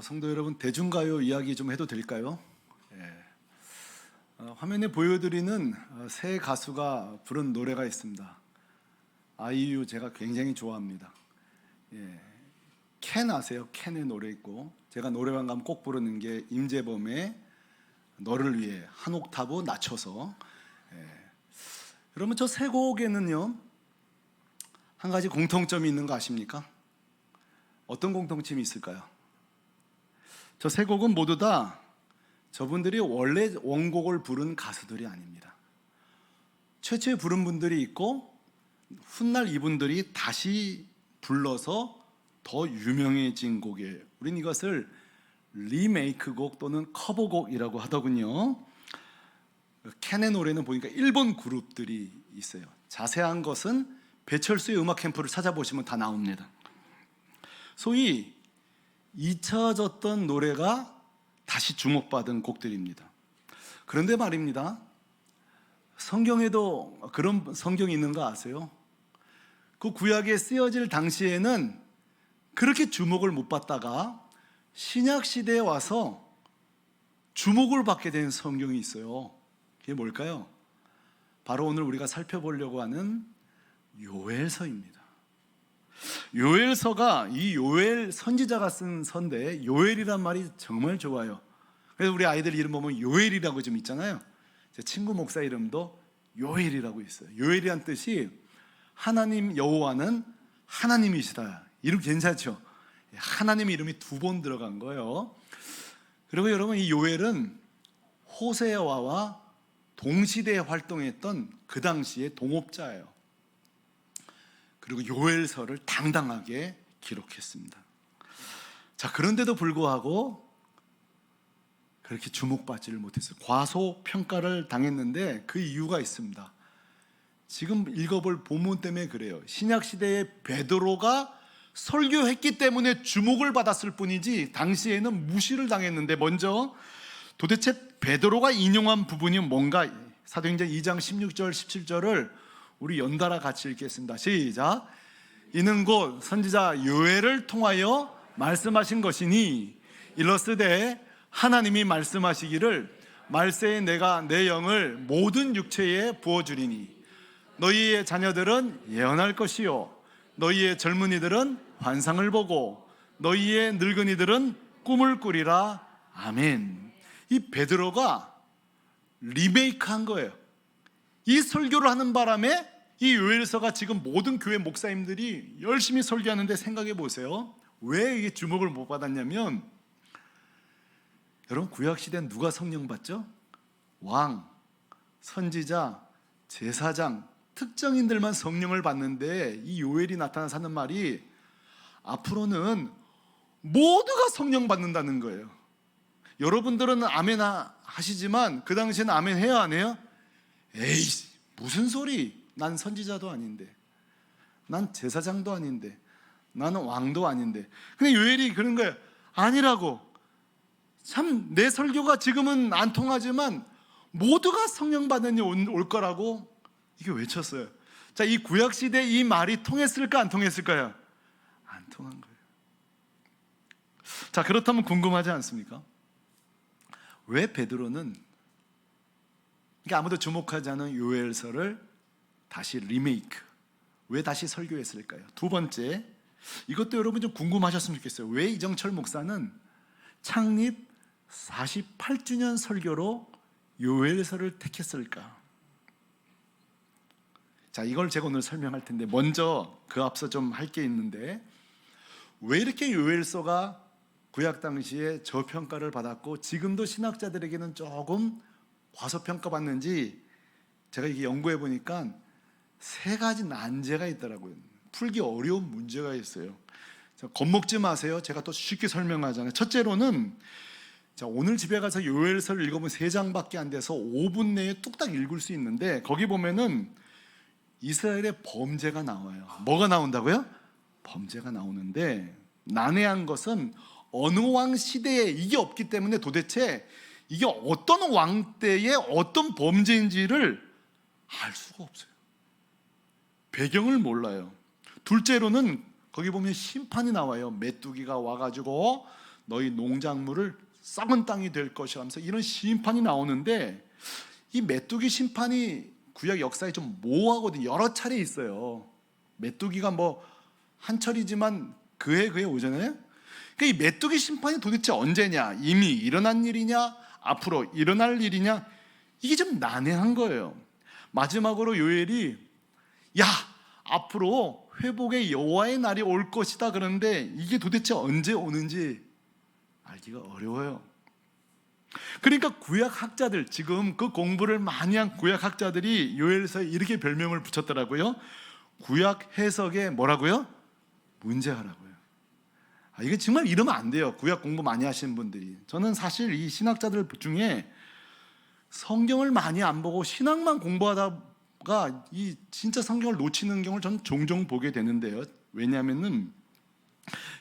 성도 여러분, 대중가요 이야기 좀 해도 될까요? 예. 화면에 보여드리는 세 가수가 부른 노래가 있습니다. 아이유 제가 굉장히 좋아합니다. 예. 캔 아세요? 캔의 노래 있고, 제가 노래방 가면 꼭 부르는 게 임재범의 너를 위해 한 옥타브 낮춰서. 예. 여러분, 저 세 곡에는요 한 가지 공통점이 있는 거 아십니까? 어떤 공통점이 있을까요? 저 세 곡은 모두 다 저분들이 원래 원곡을 부른 가수들이 아닙니다. 최초에 부른 분들이 있고 훗날 이분들이 다시 불러서 더 유명해진 곡이에요. 우린 이것을 리메이크 곡 또는 커버곡이라고 하더군요. 캔의 노래는 보니까 일본 그룹들이 있어요. 자세한 것은 배철수의 음악 캠프를 찾아보시면 다 나옵니다. 소위 잊혀졌던 노래가 다시 주목받은 곡들입니다. 그런데 말입니다, 성경에도 그런 성경이 있는 거 아세요? 그 구약에 쓰여질 당시에는 그렇게 주목을 못 받다가 신약 시대에 와서 주목을 받게 된 성경이 있어요. 그게 뭘까요? 바로 오늘 우리가 살펴보려고 하는 요엘서입니다. 요엘서가, 이 요엘 선지자가 쓴 서인데, 요엘이란 말이 정말 좋아요. 그래서 우리 아이들 이름 보면 요엘이라고 좀 있잖아요. 제 친구 목사 이름도 요엘이라고 있어요. 요엘이란 뜻이 하나님 여호와는 하나님이시다. 이름 괜찮죠? 하나님 이름이 2번 들어간 거예요. 그리고 여러분, 이 요엘은 호세아와 동시대에 활동했던 그 당시의 동업자예요. 그리고 요엘서를 당당하게 기록했습니다. 자, 그런데도 불구하고 그렇게 주목받지를 못했어요. 과소평가를 당했는데 그 이유가 있습니다. 지금 읽어볼 본문 때문에 그래요. 신약시대에 베드로가 설교했기 때문에 주목을 받았을 뿐이지 당시에는 무시를 당했는데, 먼저 도대체 베드로가 인용한 부분이 뭔가, 사도행전 2장 16절 17절을 우리 연달아 같이 읽겠습니다. 시작. 이는 곧 선지자 요엘을 통하여 말씀하신 것이니 일러스되 하나님이 말씀하시기를 말세에 내가 내 영을 모든 육체에 부어주리니 너희의 자녀들은 예언할 것이요 너희의 젊은이들은 환상을 보고 너희의 늙은이들은 꿈을 꾸리라. 아멘. 이 베드로가 리메이크한 거예요. 이 설교를 하는 바람에 이 요엘서가 지금 모든 교회 목사님들이 열심히 설교하는데, 생각해 보세요. 왜 이게 주목을 못 받았냐면, 여러분, 구약시대는 누가 성령 받죠? 왕, 선지자, 제사장, 특정인들만 성령을 받는데, 이 요엘이 나타나서 하는 말이 앞으로는 모두가 성령 받는다는 거예요. 여러분들은 아멘 하시지만 그 당시에는 아멘 해요, 안 해요? 에이, 무슨 소리? 난 선지자도 아닌데, 난 제사장도 아닌데, 나는 왕도 아닌데. 근데 요엘이 그런 거예요. 아니라고. 참, 내 설교가 지금은 안 통하지만 모두가 성령 받는 일 올 거라고 이게 외쳤어요. 자, 이 구약시대 이 말이 통했을까 안 통했을까요? 안 통한 거예요. 자, 그렇다면 궁금하지 않습니까? 왜 베드로는, 그러니까 아무도 주목하지 않은 요엘서를 다시 리메이크, 왜 다시 설교했을까요? 두 번째, 이것도 여러분 좀 궁금하셨으면 좋겠어요. 왜 이정철 목사는 창립 48주년 설교로 요엘서를 택했을까? 자, 이걸 제가 오늘 설명할 텐데, 먼저 그 앞서 좀 할 게 있는데, 왜 이렇게 요엘서가 구약 당시에 저평가를 받았고 지금도 신학자들에게는 조금 과소평가받는지, 제가 이게 연구해 보니까 3가지 난제가 있더라고요. 풀기 어려운 문제가 있어요. 자, 겁먹지 마세요. 제가 또 쉽게 설명하잖아요. 첫째로는, 자, 오늘 집에 가서 요엘서를 읽어보면 3장밖에 안 돼서 5분 내에 뚝딱 읽을 수 있는데, 거기 보면은 이스라엘의 범죄가 나와요. 뭐가 나온다고요? 범죄가 나오는데, 난해한 것은 어느 왕 시대에 이게 없기 때문에 도대체 이게 어떤 왕 때의 어떤 범죄인지를 알 수가 없어요. 배경을 몰라요. 둘째로는 거기 보면 심판이 나와요. 메뚜기가 와가지고 너희 농작물을 썩은 땅이 될 것이라 하면서 이런 심판이 나오는데, 이 메뚜기 심판이 구약 역사에 좀 모호하거든요. 여러 차례 있어요. 메뚜기가 뭐 한철이지만 그해 오잖아요. 그러니까 이 메뚜기 심판이 도대체 언제냐, 이미 일어난 일이냐, 앞으로 일어날 일이냐, 이게 좀 난해한 거예요. 마지막으로 요엘이 야, 앞으로 회복의 여호와의 날이 올 것이다 그러는데, 이게 도대체 언제 오는지 알기가 어려워요. 그러니까 구약 학자들, 지금 그 공부를 많이 한 구약 학자들이 요엘서에 이렇게 별명을 붙였더라고요. 구약 해석에 뭐라고요? 문제하라고요. 이게 정말 이러면 안 돼요. 구약 공부 많이 하시는 분들이. 저는 사실 이 신학자들 중에 성경을 많이 안 보고 신학만 공부하다가 이 진짜 성경을 놓치는 경우를 저는 종종 보게 되는데요. 왜냐하면은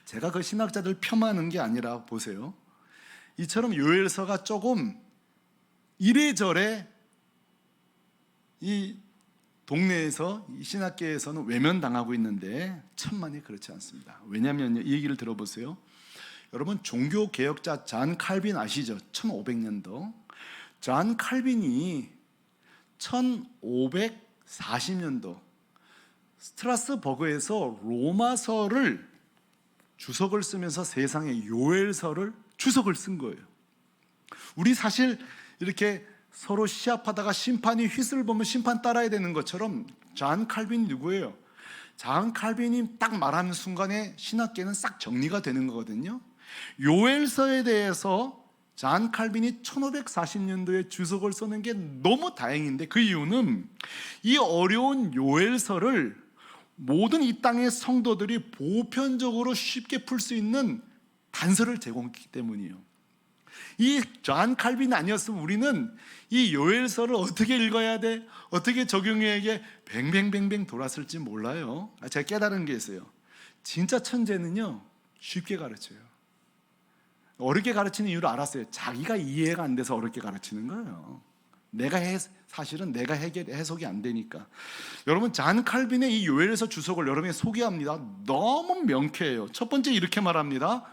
제가 그 신학자들 폄하하는 게 아니라, 보세요, 이처럼 요엘서가 조금 이래저래 이 동네에서, 이 신학계에서는 외면당하고 있는데 천만에 그렇지 않습니다. 왜냐하면 이 얘기를 들어보세요. 여러분, 종교개혁자 잔 칼빈 아시죠? 1500년도 잔 칼빈이 1540년도 스트라스버그에서 로마서를 주석을 쓰면서 세상에 요엘서를 주석을 쓴 거예요. 우리 사실 이렇게 서로 시합하다가 심판이 휘슬 보면 심판 따라야 되는 것처럼 잔 칼빈이 누구예요? 잔 칼빈이 딱 말하는 순간에 신학계는 싹 정리가 되는 거거든요. 요엘서에 대해서 잔 칼빈이 1540년도에 주석을 쓰는 게 너무 다행인데, 그 이유는 이 어려운 요엘서를 모든 이 땅의 성도들이 보편적으로 쉽게 풀 수 있는 단서를 제공했기 때문이에요. 이 잔 칼빈이 아니었으면 우리는 이 요엘서를 어떻게 읽어야 돼, 어떻게 적용해야 돼, 뱅뱅뱅뱅 돌았을지 몰라요. 제가 깨달은 게 있어요. 진짜 천재는요, 쉽게 가르쳐요. 어렵게 가르치는 이유를 알았어요. 자기가 이해가 안 돼서 어렵게 가르치는 거예요. 사실은 내가 해석이 안 되니까. 여러분, 잔 칼빈의 이 요엘서 주석을 여러분에게 소개합니다. 너무 명쾌해요. 첫 번째 이렇게 말합니다.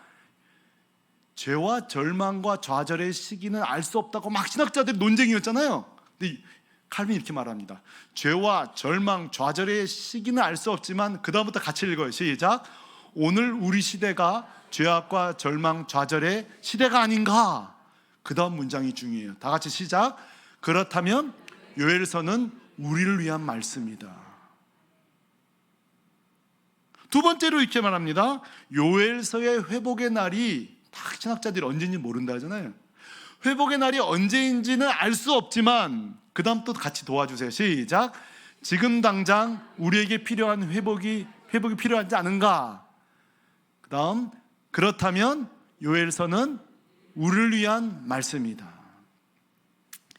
죄와 절망과 좌절의 시기는 알 수 없다고 막 신학자들이 논쟁이었잖아요. 근데 칼빈이 이렇게 말합니다. 죄와 절망, 좌절의 시기는 알 수 없지만, 그 다음부터 같이 읽어요. 시작. 오늘 우리 시대가 죄악과 절망, 좌절의 시대가 아닌가. 그 다음 문장이 중요해요. 다 같이 시작. 그렇다면 요엘서는 우리를 위한 말씀이다. 두 번째로 이렇게 말합니다. 요엘서의 회복의 날이, 다 신학자들이 언제인지 모른다 하잖아요. 회복의 날이 언제인지는 알 수 없지만, 그 다음 또 같이 도와주세요. 시작. 지금 당장 우리에게 필요한 회복이 필요하지 않은가. 그 다음, 그렇다면 요엘서는 우리를 위한 말씀이다.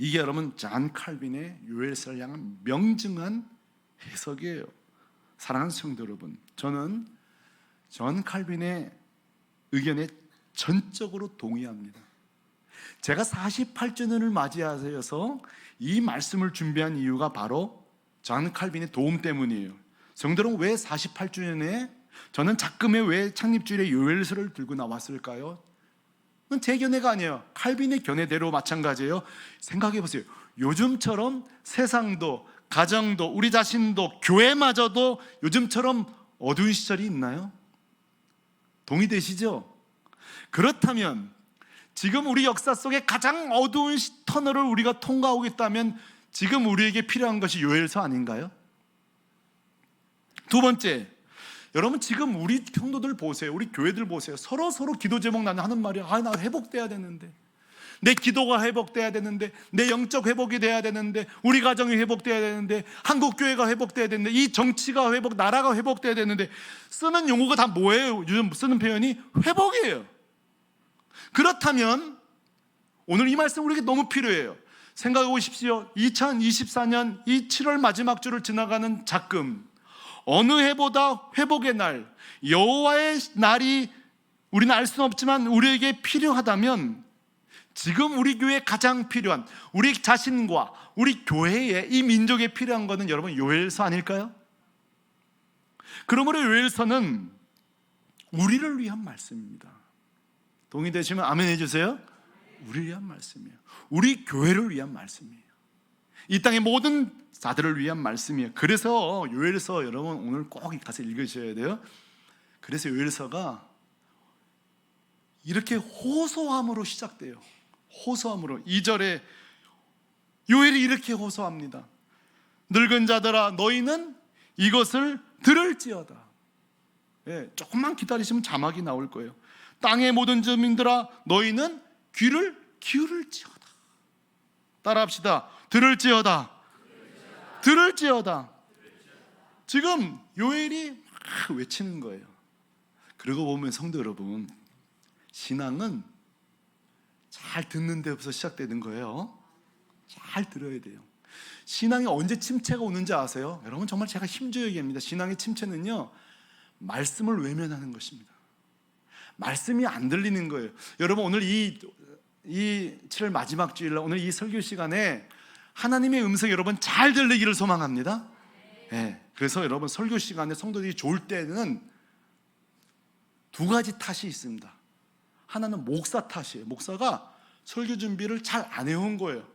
이게 여러분 잔 칼빈의 요엘서를 향한 명증한 해석이에요. 사랑하는 성도 여러분, 저는 잔 칼빈의 의견에 전적으로 동의합니다. 제가 48주년을 맞이하여서 이 말씀을 준비한 이유가 바로 잔 칼빈의 도움 때문이에요. 성도 여러분, 왜 48주년에 저는 작금에 왜 창립주일에 요엘서를 들고 나왔을까요? 그건 제 견해가 아니에요. 칼빈의 견해대로 마찬가지예요. 생각해 보세요. 요즘처럼 세상도, 가정도, 우리 자신도, 교회마저도 요즘처럼 어두운 시절이 있나요? 동의되시죠? 그렇다면 지금 우리 역사 속에 가장 어두운 터널을 우리가 통과하고 있다면 지금 우리에게 필요한 것이 요엘서 아닌가요? 두 번째, 여러분 지금 우리 성도들 보세요. 우리 교회들 보세요. 서로 기도 제목 나는 하는 말이, 나 회복돼야 되는데, 내 기도가 회복돼야 되는데, 내 영적 회복이 돼야 되는데, 우리 가정이 회복돼야 되는데, 한국교회가 회복돼야 되는데, 이 정치가 나라가 회복돼야 되는데, 쓰는 용어가 다 뭐예요? 요즘 쓰는 표현이 회복이에요. 그렇다면 오늘 이 말씀 우리에게 너무 필요해요. 생각해 보십시오. 2024년 이 7월 마지막 주를 지나가는 작금, 어느 해보다 회복의 날, 여호와의 날이 우리는 알 수는 없지만 우리에게 필요하다면, 지금 우리 교회에 가장 필요한, 우리 자신과 우리 교회에, 이 민족에 필요한 것은 여러분 요엘서 아닐까요? 그러므로 요엘서는 우리를 위한 말씀입니다. 동의되시면 아멘 해주세요. 우리를 위한 말씀이에요. 우리 교회를 위한 말씀이에요. 이 땅의 모든 자들을 위한 말씀이에요. 그래서 요엘서 여러분 오늘 꼭 가서 읽으셔야 돼요. 그래서 요엘서가 이렇게 호소함으로 시작돼요. 호소함으로 2절에 요엘이 이렇게 호소합니다. 늙은 자들아 너희는 이것을 들을지어다. 조금만 기다리시면 자막이 나올 거예요. 땅의 모든 주민들아 너희는 귀를 기울일지어다. 따라합시다. 들을지어다. 들을지어다. 지금 요엘이 막 외치는 거예요. 그러고 보면 성도 여러분, 신앙은 잘 듣는 데부터 시작되는 거예요. 잘 들어야 돼요. 신앙이 언제 침체가 오는지 아세요? 여러분 정말 제가 힘줘야 얘기합니다. 신앙의 침체는요, 말씀을 외면하는 것입니다. 말씀이 안 들리는 거예요. 여러분 오늘 이 7월 마지막 주일날 오늘 이 설교 시간에 하나님의 음성이 여러분 잘 들리기를 소망합니다. 그래서 여러분 설교 시간에 성도들이 좋을 때는 두 가지 탓이 있습니다. 하나는 목사 탓이에요. 목사가 설교 준비를 잘 안 해온 거예요.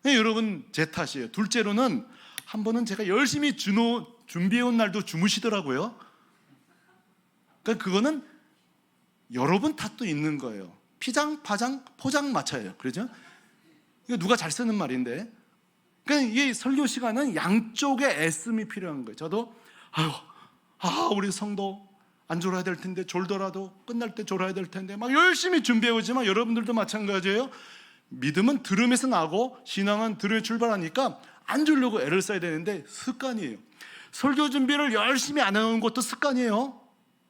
여러분 제 탓이에요. 둘째로는 한 번은 제가 열심히 준비해온 날도 주무시더라고요. 그러니까 그거는 여러분 탓도 있는 거예요. 피장, 파장, 포장 마차예요. 그러죠? 이거 누가 잘 쓰는 말인데. 그러니까 이 설교 시간은 양쪽의 애씀이 필요한 거예요. 저도 우리 성도 안 졸아야 될 텐데 졸더라도 끝날 때 졸아야 될 텐데 막 열심히 준비해오지만 여러분들도 마찬가지예요. 믿음은 들음에서 나고 신앙은 들음에 출발하니까 안 졸려고 애를 써야 되는데 습관이에요. 설교 준비를 열심히 안 해놓은 것도 습관이에요.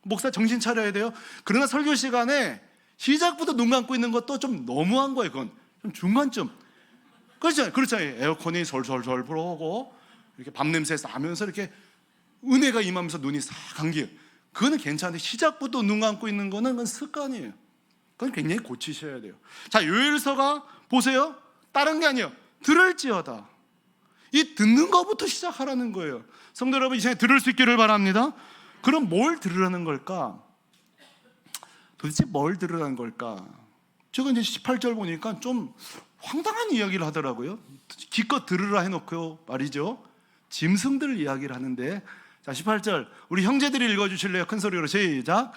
목사 정신 차려야 돼요. 그러나 설교 시간에 시작부터 눈 감고 있는 것도 좀 너무한 거예요. 그건 좀 중간쯤. 그렇잖아요. 에어컨이 솔솔솔 불어오고 이렇게 밤냄새 나면서 이렇게 은혜가 임하면서 눈이 싹 감겨요. 그거는 괜찮은데 시작부터 눈 감고 있는 거는 그건 습관이에요. 그건 굉장히 고치셔야 돼요. 자, 요엘서가 보세요. 다른 게 아니에요. 들을지어다. 이 듣는 것부터 시작하라는 거예요. 성도 여러분, 이 시간에 들을 수 있기를 바랍니다. 그럼 뭘 들으라는 걸까? 도대체 뭘 들으라는 걸까? 제가 이제 18절 보니까 좀 황당한 이야기를 하더라고요. 기껏 들으라 해놓고 말이죠. 짐승들 이야기를 하는데, 자 18절 우리 형제들이 읽어주실래요? 큰 소리로 시작.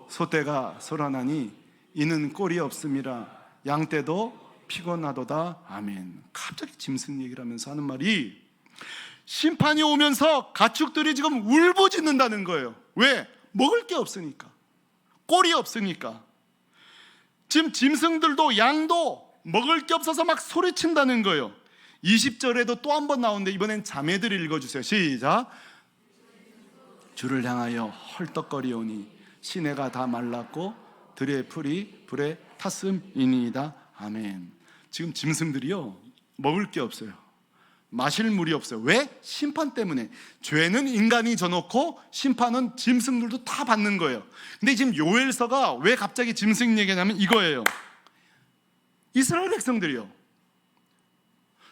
소떼가 소란하니 이는 꼴이 없음이라 양떼도 피곤하도다. 아멘. 갑자기 짐승 얘기를 하면서 하는 말이, 심판이 오면서 가축들이 지금 울부짖는다는 거예요. 왜? 먹을 게 없으니까, 꼴이 없으니까. 지금 짐승들도 양도 먹을 게 없어서 막 소리친다는 거예요. 20절에도 또 한 번 나오는데 이번엔 자매들이 읽어주세요. 시작. 주를 향하여 헐떡거리오니 시내가 다 말랐고 들의 풀이 불에 탔음이니이다. 아멘. 지금 짐승들이요 먹을 게 없어요. 마실 물이 없어요. 왜? 심판 때문에. 죄는 인간이 져놓고 심판은 짐승들도 다 받는 거예요. 근데 지금 요엘서가 왜 갑자기 짐승 얘기냐면 이거예요. 이스라엘 백성들이요,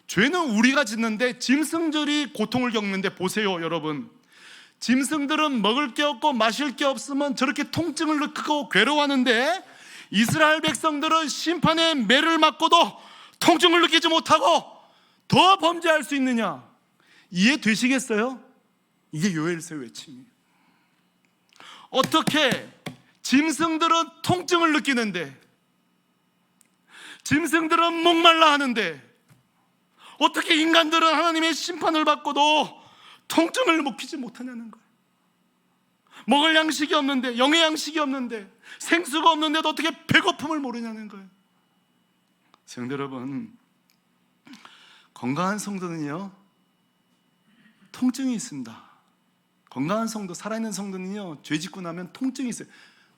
죄는 우리가 짓는데 짐승들이 고통을 겪는데, 보세요 여러분, 짐승들은 먹을 게 없고 마실 게 없으면 저렇게 통증을 느끼고 괴로워하는데, 이스라엘 백성들은 심판의 매를 맞고도 통증을 느끼지 못하고 더 범죄할 수 있느냐? 이해되시겠어요? 이게 요엘서의 외침이에요. 어떻게 짐승들은 통증을 느끼는데, 짐승들은 목말라 하는데, 어떻게 인간들은 하나님의 심판을 받고도 통증을 느끼지 못하냐는 거예요. 먹을 양식이 없는데, 영의 양식이 없는데, 생수가 없는데도 어떻게 배고픔을 모르냐는 거예요. 성도 여러분, 건강한 성도는요 통증이 있습니다. 건강한 성도, 살아있는 성도는요 죄 짓고 나면 통증이 있어요.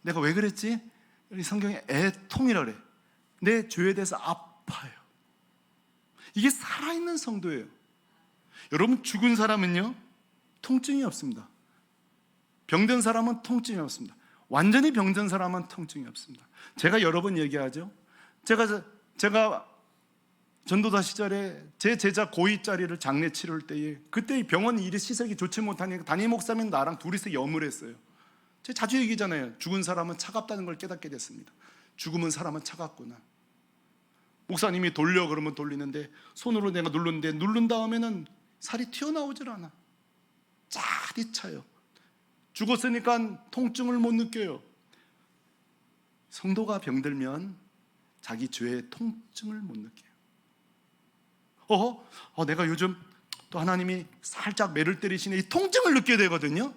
내가 왜 그랬지? 우리 성경에 애통이라 그래. 내 죄에 대해서 아파요. 이게 살아있는 성도예요. 여러분, 죽은 사람은요 통증이 없습니다. 병든 사람은 통증이 없습니다. 완전히 병든 사람은 통증이 없습니다. 제가 여러 번 얘기하죠. 제가 전도사 시절에 제 제자 고2짜리를 장례 치를 때에, 그때 병원 일이 시설이 좋지 못하니까 담임 목사님 나랑 둘이서 염을 했어요. 제가 자주 얘기잖아요. 죽은 사람은 차갑다는 걸 깨닫게 됐습니다. 죽으면 사람은 차갑구나. 목사님이 돌려 그러면 돌리는데 손으로 내가 누르는데 누른 다음에는 살이 튀어나오질 않아. 짜릿 차요. 죽었으니까 통증을 못 느껴요. 성도가 병들면 자기 죄의 통증을 못 느껴요. 내가 요즘 또 하나님이 살짝 매를 때리시네, 이 통증을 느껴야 되거든요.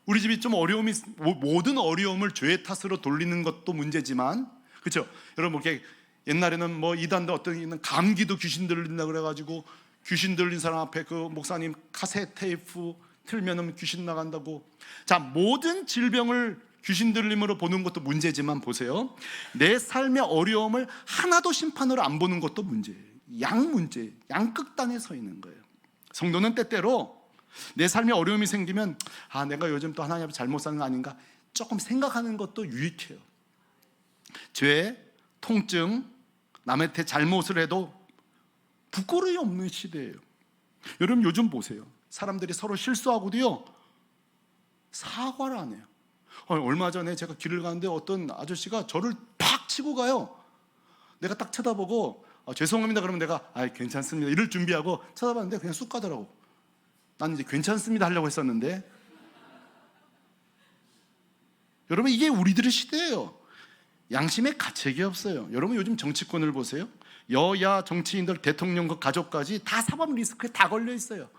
우리 집이 좀 어려움이, 모든 어려움을 죄의 탓으로 돌리는 것도 문제지만, 그렇죠? 여러분, 이렇게 옛날에는 뭐 이단도 어떤 감기도 귀신 들린다 그래가지고 귀신 들린 사람 앞에 그 목사님 카세트 테이프 틀면은 귀신 나간다고. 자, 모든 질병을 귀신 들림으로 보는 것도 문제지만 보세요. 내 삶의 어려움을 하나도 심판으로 안 보는 것도 문제예요. 문제, 양극단에 서 있는 거예요. 성도는 때때로 내 삶에 어려움이 생기면 내가 요즘 또 하나님 앞에 잘못 사는 거 아닌가 조금 생각하는 것도 유익해요. 죄, 통증, 남한테 잘못을 해도 부끄러움이 없는 시대예요. 여러분 요즘 보세요. 사람들이 서로 실수하고도요 사과를 안 해요. 얼마 전에 제가 길을 가는데 어떤 아저씨가 저를 팍 치고 가요. 내가 딱 쳐다보고 죄송합니다 그러면 내가 괜찮습니다 이럴 준비하고 쳐다봤는데 그냥 쑥 가더라고. 난 이제 괜찮습니다 하려고 했었는데. 여러분 이게 우리들의 시대예요. 양심의 가책이 없어요. 여러분 요즘 정치권을 보세요. 여야 정치인들, 대통령과 가족까지 다 사법 리스크에 다 걸려 있어요.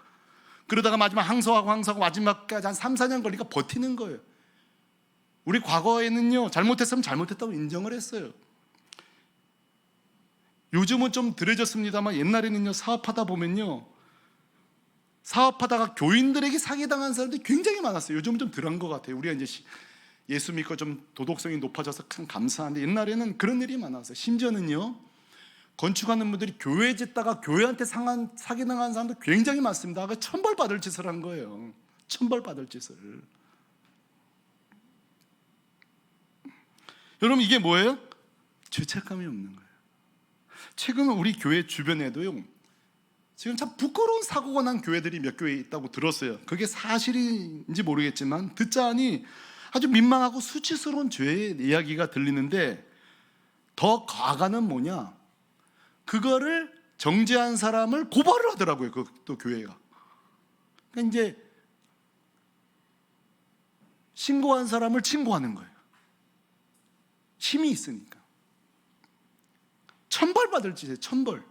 그러다가 마지막 항소하고 마지막까지 한 3, 4년 걸리니까 버티는 거예요. 우리 과거에는요 잘못했으면 잘못했다고 인정을 했어요. 요즘은 좀 덜해졌습니다만 옛날에는요 사업하다 보면요 사업하다가 교인들에게 사기당한 사람들이 굉장히 많았어요. 요즘은 좀 덜한 것 같아요. 우리가 이제 예수 믿고 좀 도덕성이 높아져서 참 감사한데 옛날에는 그런 일이 많았어요. 심지어는요 건축하는 분들이 교회 짓다가 교회한테 사기당한 사람도 굉장히 많습니다. 천벌 받을 짓을 한 거예요. 천벌 받을 짓을. 여러분 이게 뭐예요? 죄책감이 없는 거예요. 최근 우리 교회 주변에도요 지금 참 부끄러운 사고가 난 교회들이 몇 교회 있다고 들었어요. 그게 사실인지 모르겠지만 듣자 하니 아주 민망하고 수치스러운 죄의 이야기가 들리는데 더 과가는 뭐냐? 그거를 정죄한 사람을 고발을 하더라고요. 또 교회가. 그러니까 이제 신고한 사람을 친고하는 거예요. 힘이 있으니까. 천벌받을 짓이에요. 천벌.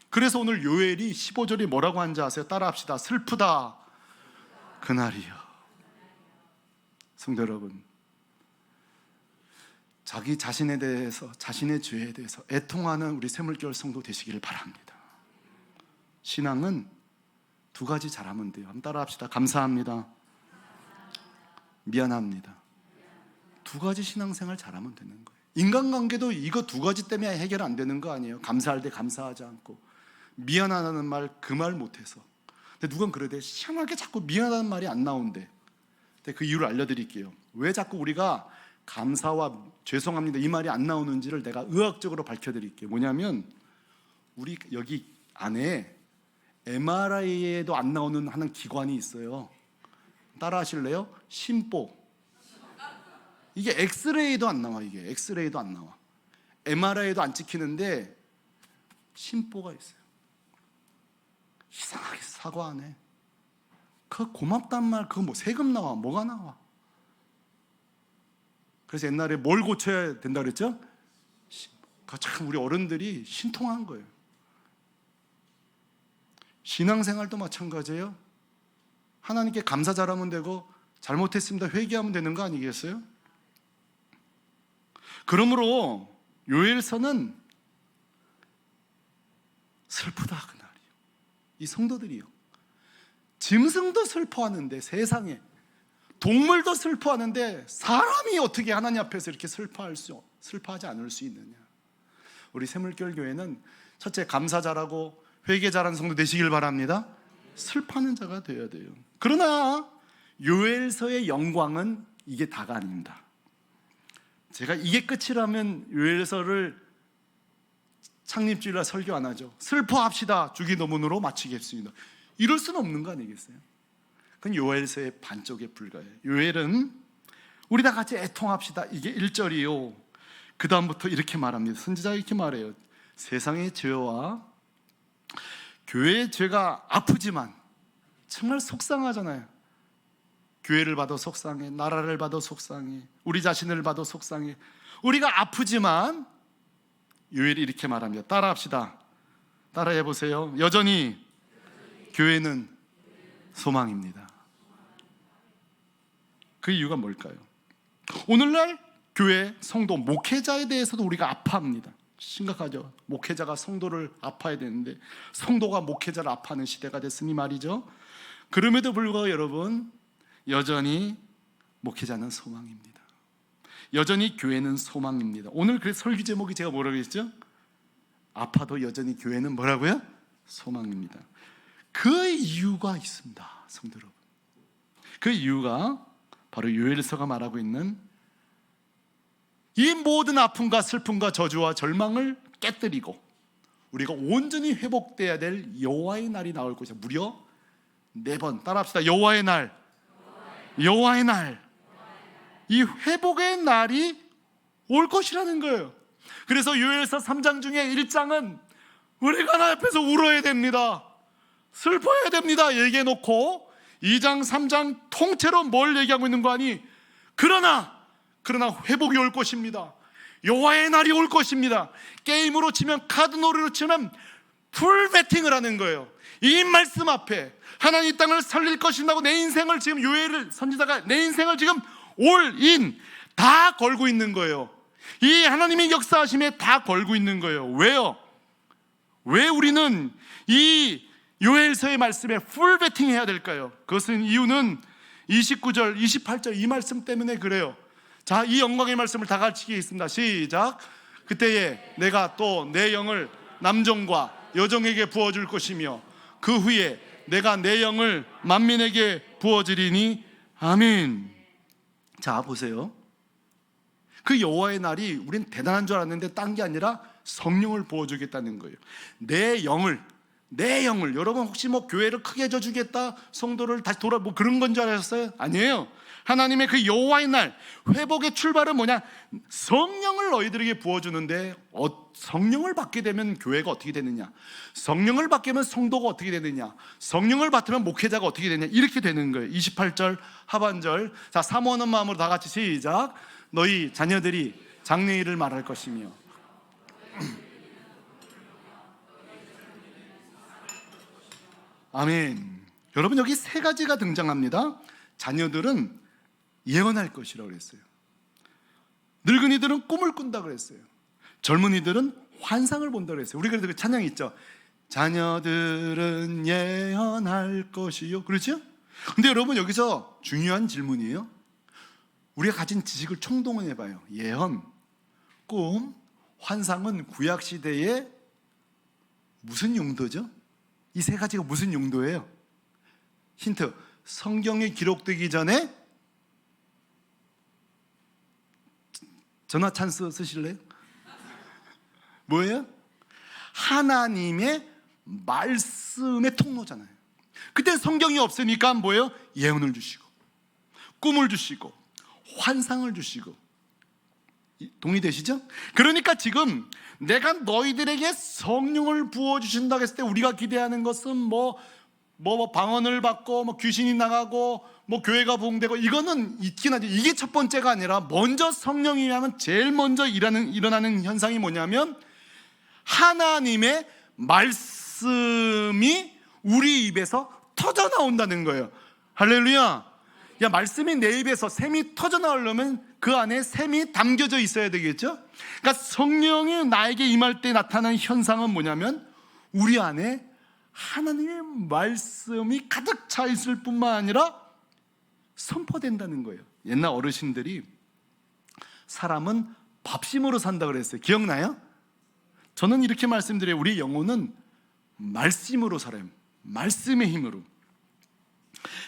그래서 오늘 요엘이 15절이 뭐라고 하는지 아세요? 따라합시다. 슬프다 그날이요. 성도 여러분, 자기 자신에 대해서, 자신의 죄에 대해서 애통하는 우리 샘물교회 성도 되시기를 바랍니다. 신앙은 두 가지 잘하면 돼요. 한번 따라합시다. 감사합니다, 미안합니다. 두 가지 신앙생활 잘하면 되는 거예요. 인간관계도 이거 두 가지 때문에 해결 안 되는 거 아니에요? 감사할 때 감사하지 않고, 미안하다는 말 그 말 못해서. 근데 누군 그러대. 희한하게 자꾸 미안하다는 말이 안 나온대. 근데 그 이유를 알려드릴게요. 왜 자꾸 우리가 감사와 죄송합니다 이 말이 안 나오는지를 내가 의학적으로 밝혀드릴게요. 뭐냐면 우리 여기 안에 MRI에도 안 나오는 하는 기관이 있어요. 따라 하실래요? 심보. 이게 엑스레이도 안 나와. 이게 엑스레이도 안 나와. MRI에도 안 찍히는데 심보가 있어요. 이상하게 사과 안 해. 그 고맙단 말 그거 뭐 세금 나와? 뭐가 나와? 그래서 옛날에 뭘 고쳐야 된다 그랬죠? 참 우리 어른들이 신통한 거예요. 신앙생활도 마찬가지예요. 하나님께 감사 잘하면 되고 잘못했습니다 회개하면 되는 거 아니겠어요? 그러므로 요엘서는 슬프다 그날이요. 이 성도들이요 짐승도 슬퍼하는데, 세상에 동물도 슬퍼하는데 사람이 어떻게 하나님 앞에서 이렇게 슬퍼하지 않을 수 있느냐. 우리 샘물교회 교회는 첫째 감사 잘하고 회개 잘하는 성도 되시길 바랍니다. 슬퍼하는 자가 되어야 돼요. 그러나 요엘서의 영광은 이게 다가 아닙니다. 제가 이게 끝이라면 요엘서를 창립주일날 설교 안 하죠. 슬퍼합시다 주기도문으로 마치겠습니다. 이럴 수는 없는 거 아니겠어요? 그건 요엘서의 반쪽에 불과해요. 요엘은 우리 다 같이 애통합시다, 이게 1절이요. 그 다음부터 이렇게 말합니다. 선지자가 이렇게 말해요. 세상의 죄와 교회의 죄가 아프지만, 정말 속상하잖아요. 교회를 봐도 속상해, 나라를 봐도 속상해, 우리 자신을 봐도 속상해. 우리가 아프지만 요엘이 이렇게 말합니다. 따라합시다. 따라해 보세요. 여전히 교회는 소망입니다. 그 이유가 뭘까요? 오늘날 교회 성도 목회자에 대해서도 우리가 아파합니다. 심각하죠. 목회자가 성도를 아파야 되는데 성도가 목회자를 아파하는 시대가 됐으니 말이죠. 그럼에도 불구하고 여러분, 여전히 목회자는 소망입니다. 여전히 교회는 소망입니다. 오늘 그 설교 제목이 제가 뭐라고 했죠? 아파도 여전히 교회는 뭐라고요? 소망입니다. 그 이유가 있습니다, 성도 여러분. 그 이유가 바로 요엘서가 말하고 있는 이 모든 아픔과 슬픔과 저주와 절망을 깨뜨리고 우리가 온전히 회복돼야 될 여호와의 날이 나올 것이다. 무려 4번 따라합시다. 여호와의 날, 여호와의 날. 이 회복의 날이 올 것이라는 거예요. 그래서 요엘서 3장 중에 1장은 우리가 하나님 앞에서 울어야 됩니다, 슬퍼해야 됩니다 얘기해 놓고 2장 3장 통째로 뭘 얘기하고 있는 거 아니? 그러나 회복이 올 것입니다. 여호와의 날이 올 것입니다. 게임으로 치면, 카드놀이로 치면 풀 배팅을 하는 거예요. 이 말씀 앞에 하나님 이 땅을 살릴 것이라고 내 인생을 지금 요엘을 선지자가 내 인생을 지금 올인 다 걸고 있는 거예요. 이 하나님의 역사하심에 다 걸고 있는 거예요. 왜요? 왜 우리는 이 요엘서의 말씀에 풀 배팅 해야 될까요? 그것은 이유는 29절, 28절 이 말씀 때문에 그래요. 자, 이 영광의 말씀을 다 같이 읽겠습니다. 시작. 그때에 내가 또 내 영을 남종과 여종에게 부어줄 것이며 그 후에 내가 내 영을 만민에게 부어주리니 아멘. 자, 보세요. 그 여호와의 날이 우린 대단한 줄 알았는데 딴 게 아니라 성령을 부어주겠다는 거예요. 내 영을 여러분 혹시 뭐 교회를 크게 해주겠다, 성도를 다시 뭐 그런 건 줄 아셨어요? 아니에요. 하나님의 그 여호와의 날 회복의 출발은 뭐냐? 성령을 너희들에게 부어주는데 성령을 받게 되면 교회가 어떻게 되느냐? 성령을 받게 되면 성도가 어떻게 되느냐? 성령을 받으면 목회자가 어떻게 되느냐? 이렇게 되는 거예요. 28절 하반절. 자, 사모하는 마음으로 다 같이 시작. 너희 자녀들이 장래일을 말할 것이며 아멘. 여러분, 여기 3가지가 등장합니다. 자녀들은 예언할 것이라고 그랬어요. 늙은이들은 꿈을 꾼다 그랬어요. 젊은이들은 환상을 본다 그랬어요. 우리 그래도 그 찬양이 있죠. 자녀들은 예언할 것이요. 그렇죠? 근데 여러분, 여기서 중요한 질문이에요. 우리가 가진 지식을 총동원해봐요. 예언, 꿈, 환상은 구약시대에 무슨 용도죠? 이 3가지가 무슨 용도예요? 힌트. 성경이 기록되기 전에 전화 찬스 쓰실래요? 뭐예요? 하나님의 말씀의 통로잖아요. 그때 성경이 없으니까 뭐예요? 예언을 주시고 꿈을 주시고 환상을 주시고. 동의되시죠? 그러니까 지금 내가 너희들에게 성령을 부어주신다고 했을 때 우리가 기대하는 것은 뭐 방언을 받고 뭐 귀신이 나가고 뭐 교회가 부흥되고 이거는 있긴 하죠. 이게 첫 번째가 아니라 먼저 성령이 하면 제일 먼저 일어나는 현상이 뭐냐면 하나님의 말씀이 우리 입에서 터져 나온다는 거예요. 할렐루야. 야, 말씀이 내 입에서 샘이 터져 나오려면 그 안에 샘이 담겨져 있어야 되겠죠? 그러니까 성령이 나에게 임할 때 나타나는 현상은 뭐냐면 우리 안에 하나님의 말씀이 가득 차 있을 뿐만 아니라 선포된다는 거예요. 옛날 어르신들이 사람은 밥심으로 산다 그랬어요. 기억나요? 저는 이렇게 말씀드려요. 우리 영혼은 말씀으로 살아요. 말씀의 힘으로.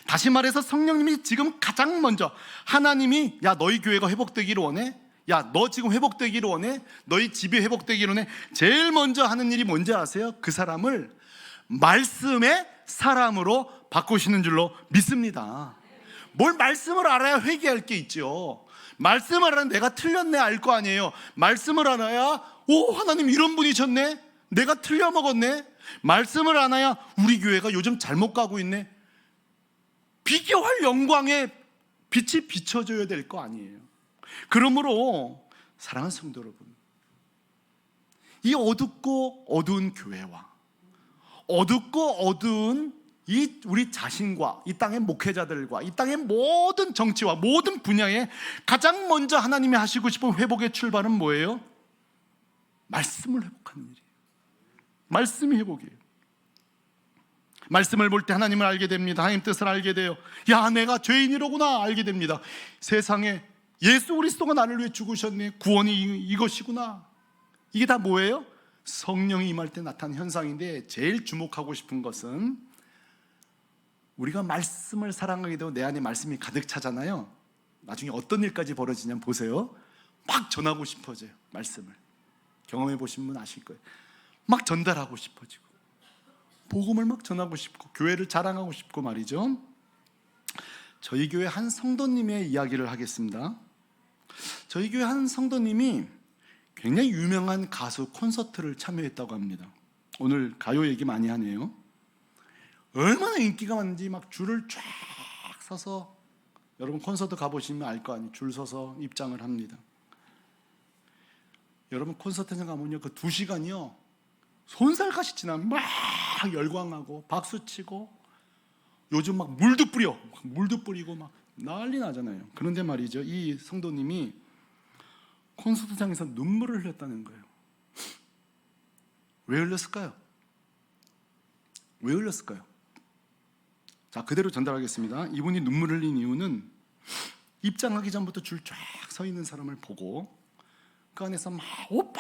다시 말해서 성령님이 지금 가장 먼저 하나님이 야, 너희 교회가 회복되기를 원해? 야, 너 지금 회복되기를 원해? 너희 집이 회복되기를 원해? 제일 먼저 하는 일이 뭔지 아세요? 그 사람을 말씀의 사람으로 바꾸시는 줄로 믿습니다. 뭘 말씀을 알아야 회개할 게 있죠. 말씀을 알아야 내가 틀렸네 알 거 아니에요. 말씀을 알아야 하나님 이런 분이셨네, 내가 틀려 먹었네. 말씀을 알아야 우리 교회가 요즘 잘못 가고 있네, 비교할 영광의 빛이 비춰줘야 될 거 아니에요. 그러므로 사랑하는 성도 여러분, 이 어둡고 어두운 교회와 어둡고 어두운 우리 자신과 이 땅의 목회자들과 이 땅의 모든 정치와 모든 분야에 가장 먼저 하나님이 하시고 싶은 회복의 출발은 뭐예요? 말씀을 회복하는 일이에요. 말씀이 회복이에요. 말씀을 볼 때 하나님을 알게 됩니다. 하나님 뜻을 알게 돼요. 야, 내가 죄인이로구나 알게 됩니다. 세상에 예수 그리스도가 나를 위해 죽으셨네, 구원이 이것이구나. 이게 다 뭐예요? 성령이 임할 때 나타난 현상인데, 제일 주목하고 싶은 것은 우리가 말씀을 사랑하게 되고 내 안에 말씀이 가득 차잖아요. 나중에 어떤 일까지 벌어지냐면 보세요. 막 전하고 싶어져요. 말씀을 경험해 보신 분 아실 거예요. 막 전달하고 싶어지고 복음을 막 전하고 싶고 교회를 자랑하고 싶고 말이죠. 저희 교회 한 성도님의 이야기를 하겠습니다. 저희 교회 한 성도님이 굉장히 유명한 가수 콘서트를 참여했다고 합니다. 오늘 가요 얘기 많이 하네요. 얼마나 인기가 많은지 막 줄을 쫙 서서, 여러분 콘서트 가보시면 알 거 아니에요. 줄 서서 입장을 합니다. 여러분 콘서트장 가면요, 그 2시간이요 손살같이 지나면 막 열광하고 박수치고, 요즘 막 물도 뿌리고 막 난리 나잖아요. 그런데 말이죠, 이 성도님이 콘서트장에서 눈물을 흘렸다는 거예요. 왜 흘렸을까요? 왜 흘렸을까요? 자, 그대로 전달하겠습니다. 이분이 눈물을 흘린 이유는 입장하기 전부터 줄 쫙 서 있는 사람을 보고 그 안에서 막 오빠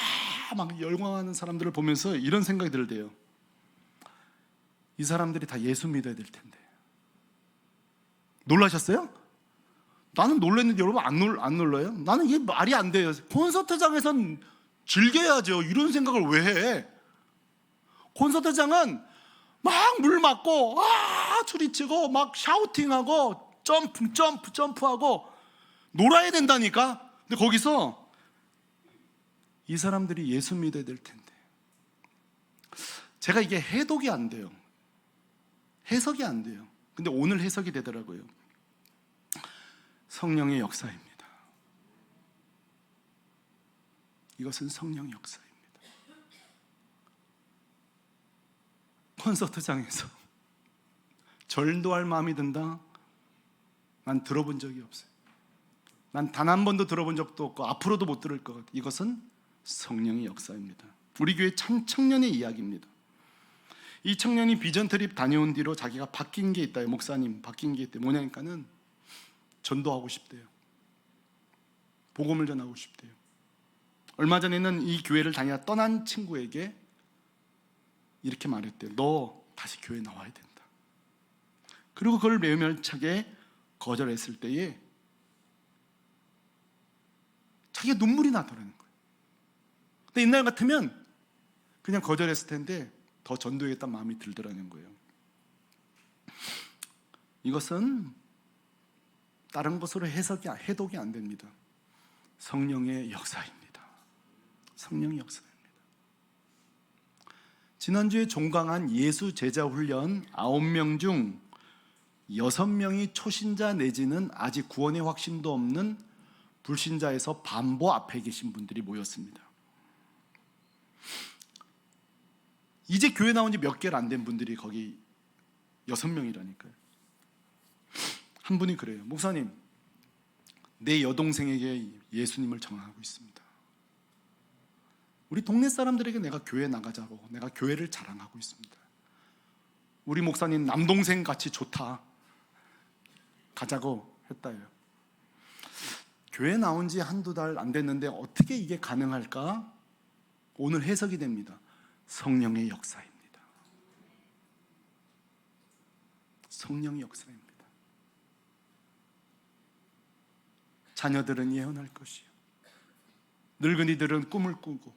막 열광하는 사람들을 보면서 이런 생각이 들대요. 이 사람들이 다 예수 믿어야 될 텐데. 놀라셨어요? 나는 놀랐는데 여러분 안 놀라요? 나는 이게 말이 안 돼요. 콘서트장에선 즐겨야죠. 이런 생각을 왜 해? 콘서트장은 막 물 맞고 소리치고 막 샤우팅하고 점프하고 놀아야 된다니까. 근데 거기서 이 사람들이 예수 믿어야 될 텐데, 제가 이게 해독이 안 돼요. 해석이 안 돼요. 근데 오늘 해석이 되더라고요. 성령의 역사입니다. 이것은 성령의 역사입니다. 콘서트장에서 절도할 마음이 든다? 난 들어본 적이 없어요. 난 단 한 번도 들어본 적도 없고 앞으로도 못 들을 것 같아요. 이것은 성령의 역사입니다. 우리 교회 청년의 이야기입니다. 이 청년이 비전 트립 다녀온 뒤로 자기가 바뀐 게 있다요. 목사님 바뀐 게 있대요. 뭐냐니까는 전도하고 싶대요. 복음을 전하고 싶대요. 얼마 전에는 이 교회를 다니다 떠난 친구에게 이렇게 말했대요. 너 다시 교회 나와야 된다. 그리고 그걸 매우면차게 거절했을 때에 자기가 눈물이 나더라는 거예요. 근데 옛날 같으면 그냥 거절했을 텐데 더 전도하겠다는 마음이 들더라는 거예요. 이것은 다른 것으로 해독이 안 됩니다. 성령의 역사입니다. 성령의 역사입니다. 지난주에 종강한 예수 제자 훈련 9명 중 6명이 초신자 내지는 아직 구원의 확신도 없는 불신자에서 반보 앞에 계신 분들이 모였습니다. 이제 교회 나온 지 몇 개월 안 된 분들이 거기 6명이라니까요. 한 분이 그래요. 목사님, 내 여동생에게 예수님을 전하고 있습니다. 우리 동네 사람들에게 내가 교회 나가자고, 내가 교회를 자랑하고 있습니다. 우리 목사님 남동생 같이 좋다, 가자고 했다요. 교회 나온 지 한두 달 안 됐는데 어떻게 이게 가능할까? 오늘 해석이 됩니다. 성령의 역사입니다. 성령의 역사입니다. 자녀들은 예언할 것이요, 늙은이들은 꿈을 꾸고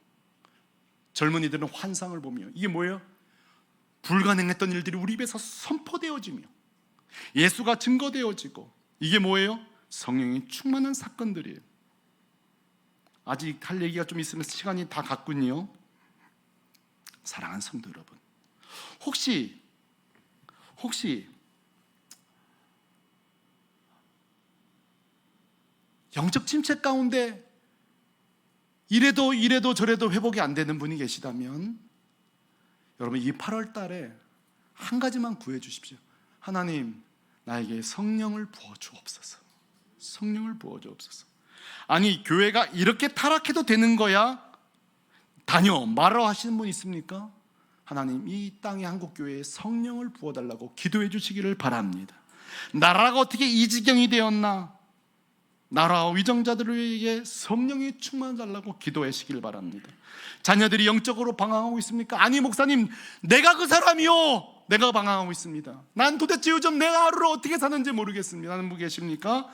젊은이들은 환상을 보며, 이게 뭐예요? 불가능했던 일들이 우리 입에서 선포되어지며 예수가 증거되어지고, 이게 뭐예요? 성령이 충만한 사건들이에요. 아직 할 얘기가 좀 있으면 시간이 다 갔군요. 사랑하는 성도 여러분, 혹시 영적 침체 가운데 이래도 저래도 회복이 안 되는 분이 계시다면, 여러분 이 8월 달에 한 가지만 구해 주십시오. 하나님, 나에게 성령을 부어 주옵소서. 성령을 부어 주옵소서. 아니, 교회가 이렇게 타락해도 되는 거야? 다녀 말아 하시는 분 있습니까? 하나님, 이 땅의 한국교회에 성령을 부어달라고 기도해 주시기를 바랍니다. 나라가 어떻게 이 지경이 되었나? 나라와 위정자들에게 성령이 충만해달라고 기도하시길 바랍니다. 자녀들이 영적으로 방황하고 있습니까? 아니 목사님, 내가 그 사람이요, 내가 방황하고 있습니다. 난 도대체 요즘 내 하루를 어떻게 사는지 모르겠습니다 하는 분 계십니까?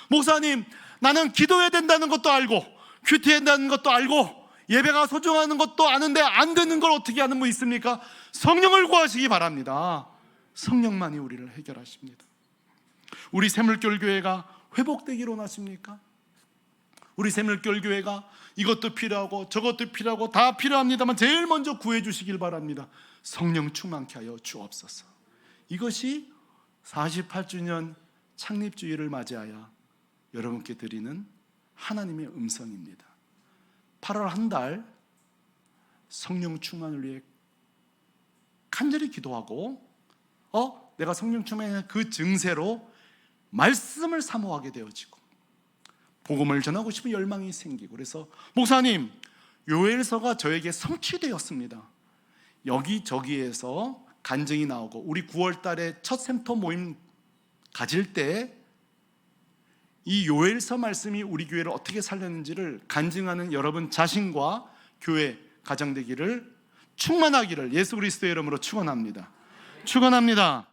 목사님, 나는 기도해야 된다는 것도 알고 큐티해야 된다는 것도 알고 예배가 소중한 것도 아는데 안 되는 걸 어떻게 하는 분 있습니까? 성령을 구하시기 바랍니다. 성령만이 우리를 해결하십니다. 우리 샘물교회 교회가 회복되기를 원하십니까? 우리 샘물교회 교회가 이것도 필요하고 저것도 필요하고 다 필요합니다만 제일 먼저 구해 주시길 바랍니다. 성령 충만케 하여 주옵소서. 이것이 48주년 창립주일을 맞이하여 여러분께 드리는 하나님의 음성입니다. 8월 한 달 성령 충만을 위해 간절히 기도하고, 내가 성령 충만의 그 증세로 말씀을 사모하게 되어지고 복음을 전하고 싶은 열망이 생기고, 그래서 목사님, 요엘서가 저에게 성취되었습니다. 여기저기에서 간증이 나오고, 우리 9월 달에 첫 샘터 모임 가질 때 이 요엘서 말씀이 우리 교회를 어떻게 살렸는지를 간증하는 여러분 자신과 교회, 가정 되기를, 충만하기를 예수 그리스도의 이름으로 축원합니다. 축원합니다.